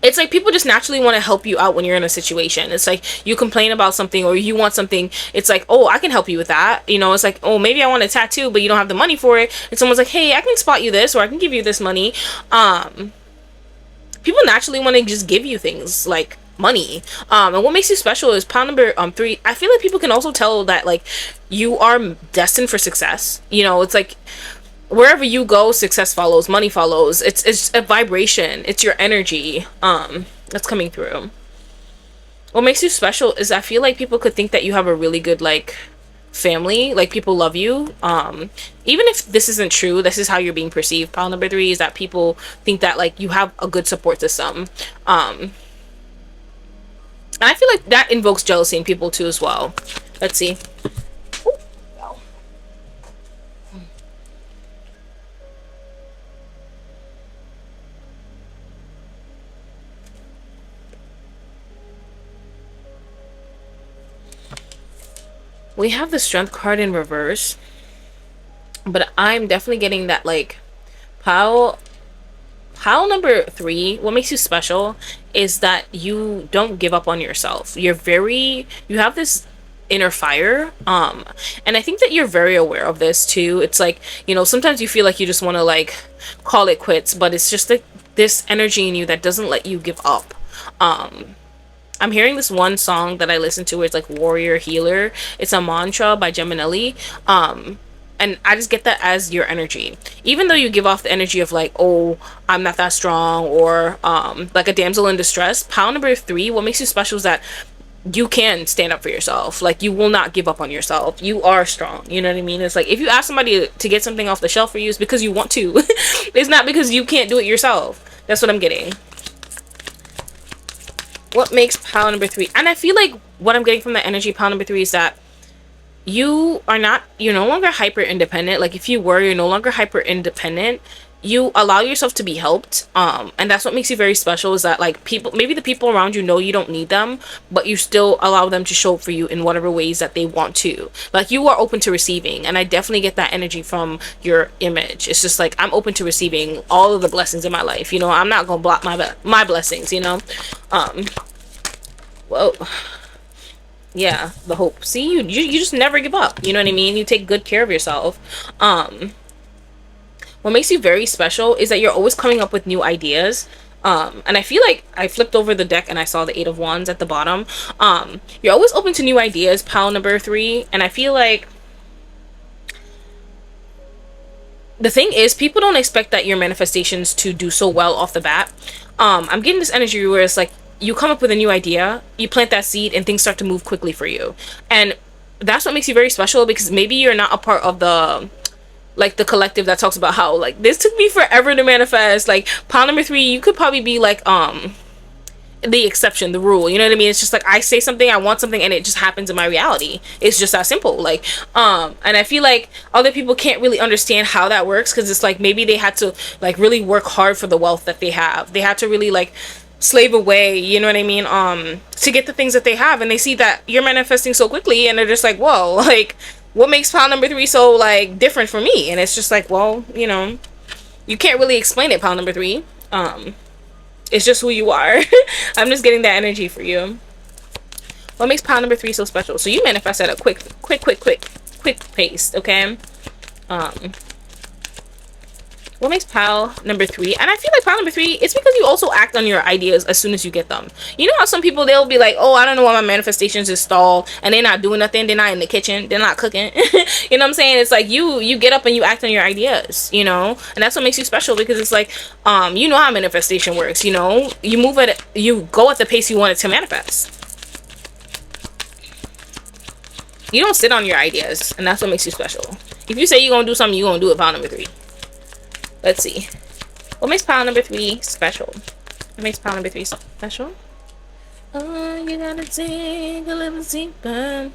It's like people just naturally want to help you out when you're in a situation. It's like you complain about something or you want something. It's like, oh, I can help you with that. You know, it's like, oh, maybe I want a tattoo, but you don't have the money for it. And someone's like, hey, I can spot you this, or I can give you this money. People naturally want to just give you things like money. And what makes you special is pile number three. I feel like people can also tell that like you are destined for success. You know, it's like wherever you go, success follows, money follows. It's a vibration. It's your energy that's coming through. What makes you special is I feel like people could think that you have a really good like family, like people love you. Even if this isn't true, this is how you're being perceived. Pile number three is that people think that like you have a good support system. And I feel like that invokes jealousy in people too as well. Let's see. We have the Strength card in reverse, but I'm definitely getting that like pile number three, what makes you special is that you don't give up on yourself. You have this inner fire, and I think that you're very aware of this too. It's like, you know, sometimes you feel like you just want to like call it quits, but it's just like this energy in you that doesn't let you give up. I'm hearing this one song that I listen to where it's like Warrior Healer. It's a mantra by Geminelli. And I just get that as your energy. Even though you give off the energy of like, oh, I'm not that strong, or like a damsel in distress, pile number three, what makes you special is that you can stand up for yourself. Like you will not give up on yourself. You are strong. You know what I mean? It's like if you ask somebody to get something off the shelf for you, it's because you want to. It's not because you can't do it yourself. That's what I'm getting. What makes pile number three? And I feel like what I'm getting from the energy pile number three is that you're no longer hyper independent. Like if you were, you're no longer hyper independent. You allow yourself to be helped. And that's what makes you very special, is that like maybe the people around you know you don't need them, but you still allow them to show up for you in whatever ways that they want to. Like you are open to receiving, and I definitely get that energy from your image. It's just like I'm open to receiving all of the blessings in my life. You know, I'm not gonna block my blessings. You know, whoa. Yeah, the hope. See, you just never give up. You know what I mean? You take good care of yourself. What makes you very special is that you're always coming up with new ideas. And I feel like I flipped over the deck and I saw the 8 of Wands at the bottom. You're always open to new ideas, pile number three. And I feel like the thing is, people don't expect that your manifestations to do so well off the bat. I'm getting this energy where it's like you come up with a new idea, you plant that seed, and things start to move quickly for you. And that's what makes you very special, because maybe you're not a part of the like the collective that talks about how like this took me forever to manifest. Like pile number 3, you could probably be like the exception, the rule, you know what I mean? It's just like I say something, I want something, and it just happens in my reality. It's just that simple. Like and I feel like other people can't really understand how that works, because it's like maybe they had to like really work hard for the wealth that they have. They had to really like slave away, you know what I mean, to get the things that they have, and they see that you're manifesting so quickly, and they're just like, whoa, like what makes pile number 3 so like different for me? And it's just like, well, you know, you can't really explain it, pile number 3. It's just who you are. I'm just getting that energy for you. What makes pile number 3 so special? So you manifest at a quick pace, okay? What makes pile number 3? And I feel like pile number 3, it's because you also act on your ideas as soon as you get them. You know how some people, they'll be like, oh, I don't know why my manifestations is stalled, and they're not doing nothing, they're not in the kitchen, they're not cooking. You know what I'm saying? It's like you get up and you act on your ideas, you know? And that's what makes you special, because it's like, you know how manifestation works, you know? You go at the pace you want it to manifest. You don't sit on your ideas, and that's what makes you special. If you say you're gonna do something, you're gonna do it, pile number 3. Let's see. What makes pile number 3 special? What makes pile number 3 special? Oh, you gotta take a little deeper.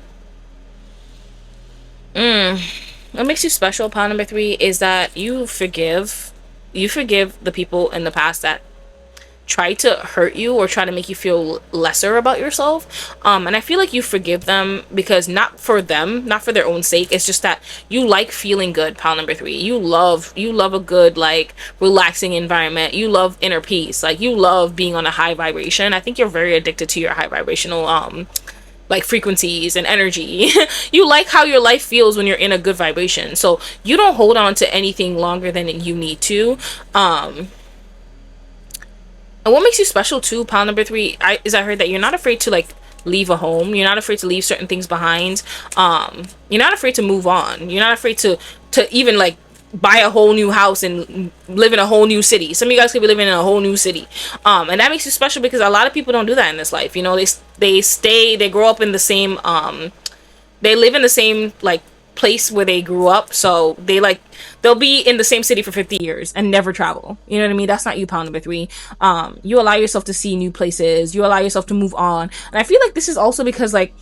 What makes you special, pile number 3, is that you forgive the people in the past that try to hurt you or try to make you feel lesser about yourself. And I feel like you forgive them because not for their own sake. It's just that you like feeling good, pile number 3. You love a good, like, relaxing environment. You love inner peace. Like, you love being on a high vibration. I think you're very addicted to your high vibrational like frequencies and energy. You like how your life feels when you're in a good vibration. So you don't hold on to anything longer than you need to. And what makes you special too, pile number 3, I heard that you're not afraid to like leave a home. You're not afraid to leave certain things behind. You're not afraid to move on. You're not afraid to even like buy a whole new house and live in a whole new city. Some of you guys could be living in a whole new city. And that makes you special because a lot of people don't do that in this life. You know, they grow up in the same, they live in the same like place where they grew up, so they'll be in the same city for 50 years and never travel. You know what I mean? That's not you, pile number 3. You allow yourself to see new places, you allow yourself to move on. And I feel like this is also because like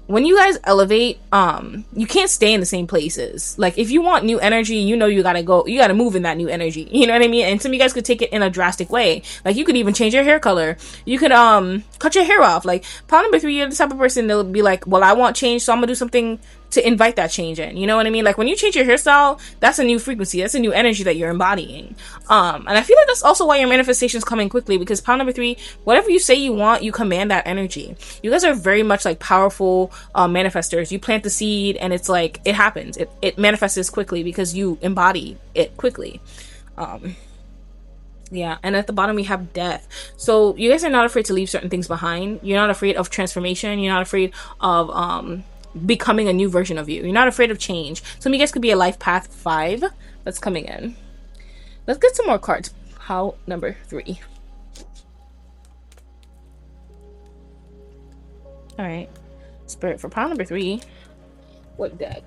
when you guys elevate, you can't stay in the same places. Like if you want new energy, you know you gotta move in that new energy. You know what I mean? And some of you guys could take it in a drastic way. Like you could even change your hair color. You could cut your hair off. Like pile number 3, you're the type of person that'll be like, well, I want change, so I'm gonna do something to invite that change in. You know what I mean? Like when you change your hairstyle, that's a new frequency, that's a new energy that you're embodying. And I feel like that's also why your manifestations come in quickly, because pile number 3, whatever you say you want, you command that energy. You guys are very much like powerful manifestors. You plant the seed and it's like it happens, it manifests quickly because you embody it quickly. Yeah, and at the bottom we have death. So you guys are not afraid to leave certain things behind. You're not afraid of transformation. You're not afraid of becoming a new version of you. You're not afraid of change. Some of you guys could be a life path 5 that's coming in. Let's get some more cards. Pile number 3. All right, Spirit for pile number 3. What deck?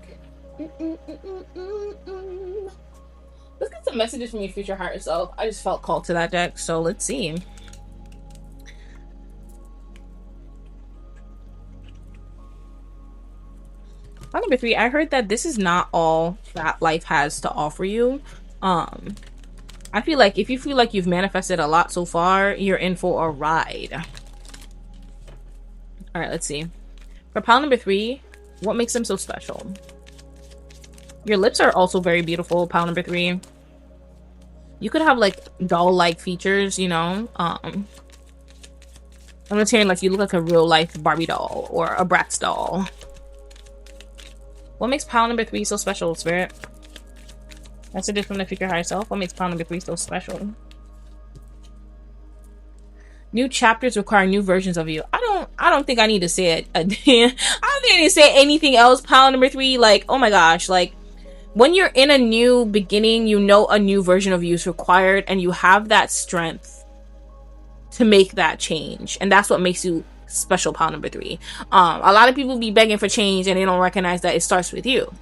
Let's get some messages from your future higher self. I just felt called to that deck, so let's see. Pile number 3, I heard that this is not all that life has to offer you. I feel like if you feel like you've manifested a lot so far, you're in for a ride. All right, let's see. For pile number 3, what makes them so special? Your lips are also very beautiful, pile number 3. You could have like doll-like features, you know. I'm just hearing like you look like a real life Barbie doll or a Bratz doll. What makes pile number 3 so special, Spirit? Messages from the future higher self. What makes pile number 3 so special? New chapters require new versions of you. I don't think I need to say it. I don't think I need to say anything else, pile number 3. Like, oh my gosh, like when you're in a new beginning, you know a new version of you is required, and you have that strength to make that change. And that's what makes you special, pile number 3. A lot of people be begging for change and they don't recognize that it starts with you.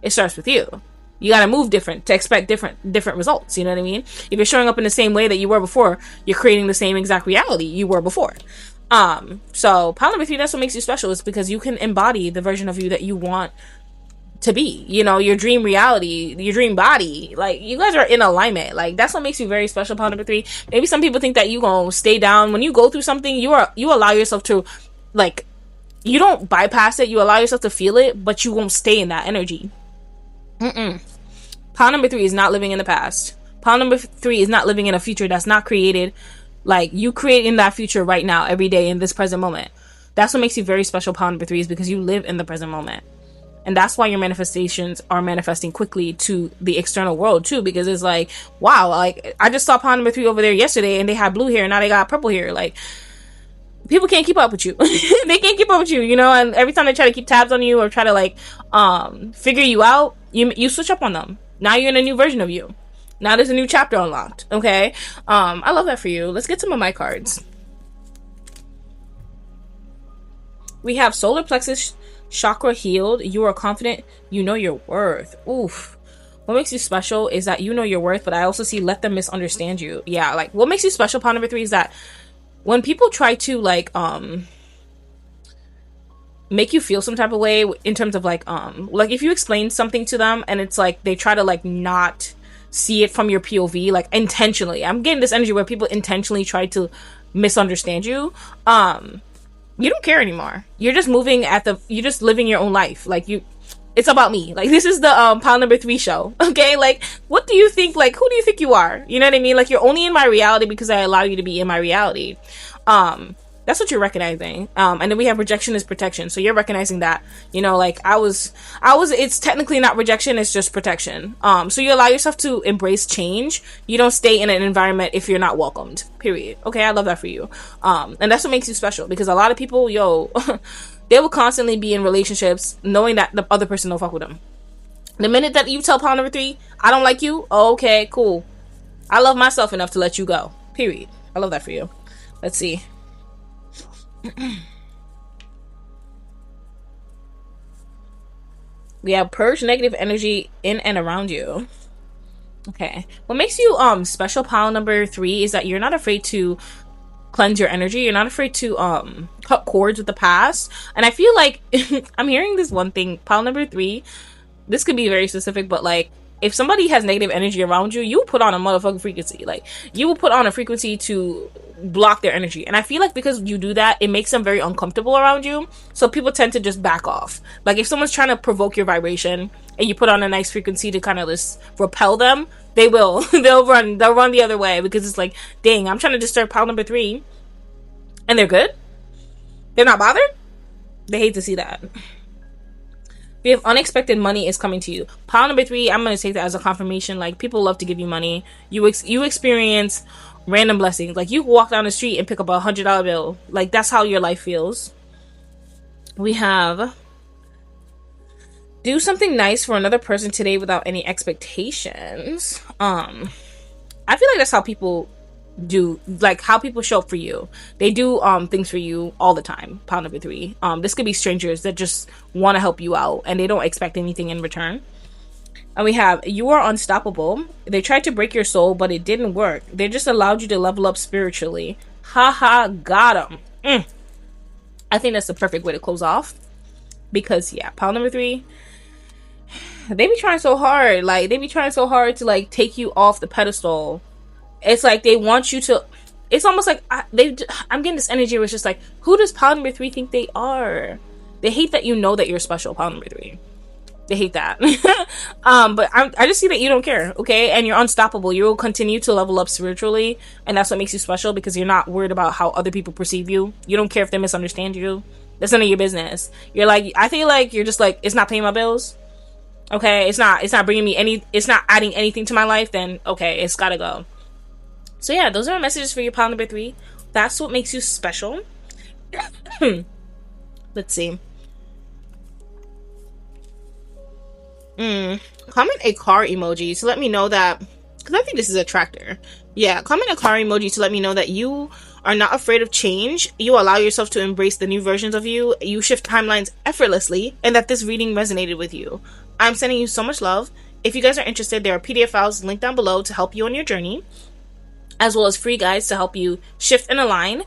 It starts with you. You gotta move different to expect different results. You know what I mean? If you're showing up in the same way that you were before, you're creating the same exact reality you were before. So pile number 3, that's what makes you special, is because you can embody the version of you that you want to be, you know, your dream reality, your dream body. Like, you guys are in alignment. Like, that's what makes you very special, pile number 3. Maybe some people think that you gonna stay down when you go through something. You allow yourself to, like, you don't bypass it, you allow yourself to feel it, but you won't stay in that energy. Pile number 3 is not living in the past. Pile number 3 is not living in a future that's not created. Like, you create in that future right now, every day, in this present moment. That's what makes you very special, pile number 3, is because you live in the present moment. And that's why your manifestations are manifesting quickly to the external world too, because it's like, wow, like, I just saw pile number 3 over there yesterday and they had blue hair and now they got purple hair. Like, people can't keep up with you. They can't keep up with you, you know. And every time they try to keep tabs on you or try to, like, figure you out, you switch up on them. Now you're in a new version of you. Now there's a new chapter unlocked. Okay. I love that for you. Let's get some of my cards. We have solar plexus chakra healed. You are confident. You know your worth. Oof. What makes you special is that you know your worth, but I also see let them misunderstand you. Yeah, like, what makes you special, pile number 3, is that when people try to, like, make you feel some type of way in terms of, like if you explain something to them and it's like they try to, like, not see it from your POV, like, intentionally. I'm getting this energy where people intentionally try to misunderstand you. You don't care anymore. You're just moving you're just living your own life. Like, it's about me. Like, this is the pile number 3 show. Okay, like, what do you think? Like, who do you think you are? You know what I mean? Like, you're only in my reality because I allow you to be in my reality. That's what you're recognizing. And then we have rejection is protection. So you're recognizing that, you know, like, it's technically not rejection, it's just protection. So you allow yourself to embrace change. You don't stay in an environment if you're not welcomed, period. Okay, I love that for you. And that's what makes you special, because a lot of people, they will constantly be in relationships knowing that the other person don't fuck with them. The minute that you tell pile number 3, I don't like you, okay, cool. I love myself enough to let you go, period. I love that for you. Let's see. We have purge negative energy in and around you. Okay, what makes you special, pile number 3, is that you're not afraid to cleanse your energy. You're not afraid to cut cords with the past. And I feel like I'm hearing this one thing, pile number 3, this could be very specific, but, like, if somebody has negative energy around you, you put on a motherfucking frequency. Like, you will put on a frequency to block their energy. And I feel like because you do that, it makes them very uncomfortable around you. So people tend to just back off. Like, if someone's trying to provoke your vibration and you put on a nice frequency to kind of just repel them, they will. They'll run the other way, because it's like, dang, I'm trying to disturb pile number 3 and they're good. They're not bothered. They hate to see that. We have unexpected money is coming to you. Pile number 3, I'm going to take that as a confirmation. Like, people love to give you money. You experience random blessings. Like, you walk down the street and pick up $100 bill. Like, that's how your life feels. We have do something nice for another person today without any expectations. I feel like that's how people do, like, how people show up for you. They do things for you all the time, pile number 3. This could be strangers that just want to help you out and they don't expect anything in return. And we have you are unstoppable. They tried to break your soul, but it didn't work. They just allowed you to level up spiritually. Haha, got them. I think that's the perfect way to close off, because yeah, pile number 3, they be trying so hard. Like, they be trying so hard to, like, take you off the pedestal. It's like they want you to, it's almost like I'm getting this energy where it's just like, who does pile number 3 think they are? They hate that you know that you're special, pile number 3. They hate that. But I just see that you don't care, okay? And you're unstoppable. You will continue to level up spiritually, and that's what makes you special, because you're not worried about how other people perceive you. You don't care if they misunderstand you. That's none of your business. You're like, I feel like you're just like, it's not paying my bills. Okay, it's not bringing me it's not adding anything to my life, then okay, it's gotta go. So yeah, those are my messages for your pile number 3. That's what makes you special. Let's see. Comment a car emoji to let me know that, because I think this is a tractor. Yeah, comment a car emoji to let me know that you are not afraid of change. You allow yourself to embrace the new versions of you. You shift timelines effortlessly, and that this reading resonated with you. I'm sending you so much love. If you guys are interested, there are PDF files linked down below to help you on your journey, as well as free guides to help you shift and align.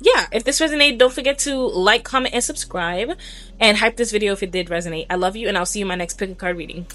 Yeah, if this resonated, don't forget to like, comment, and subscribe, and hype this video if it did resonate. I love you, and I'll see you in my next pick a card reading.